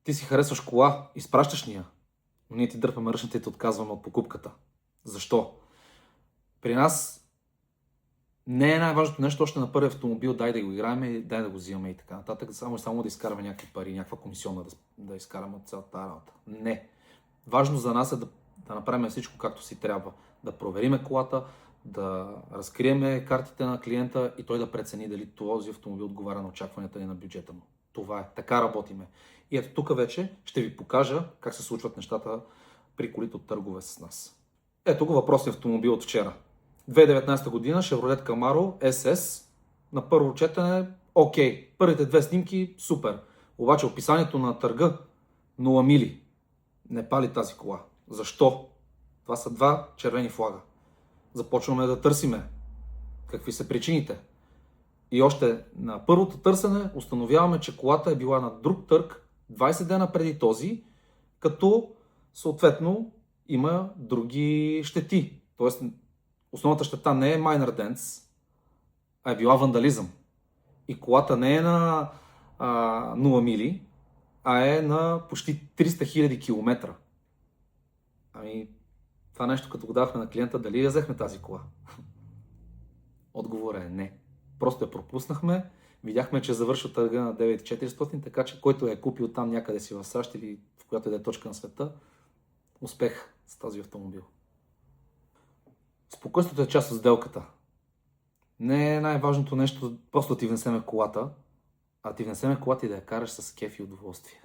Ти си харесваш кола, изпращаш ни я, но ние ти дърпаме ръчната и те отказваме от покупката. Защо? При нас не е най-важното нещо още на първи автомобил, дай да го играем и дай да го взимаме и така нататък, само да изкараме някакви пари, някаква комисионна да изкараме от цялата работа. Не. Важно за нас е да направим всичко както си трябва. Да провериме колата, да разкриеме картите на клиента и той да прецени дали този автомобил отговаря на очакванията ни на бюджета му. Това е. Така работиме. И ето тук вече ще ви покажа как се случват нещата при колите от търгове с нас. Ето го въпросният автомобил от вчера. 2019 година Chevrolet Camaro SS. На първо четене, окей. Първите две снимки, супер. Обаче описанието на търга 0 мили. Не пали тази кола. Защо? Това са два червени флага. Започваме да търсиме какви са причините. И още на първото търсене установяваме, че колата е била на друг търг 20 дена преди този, като съответно има други щети. Тоест, основната щета не е minor dents, а е била вандализъм. И колата не е на 0 мили, а е на почти 300 000 километра. Ами, това нещо като го давахме на клиента, дали я взехме тази кола? Отговорът е не. Просто я пропуснахме, видяхме, че завършва търга на 9400, така че който е купил там някъде си в САЩ или в която и да е точка на света, успех с този автомобил. Спокойствието е част от сделката. Не е най-важното нещо просто да ти внесеме колата, а ти внесеме колата и да я караш с кеф и удоволствие.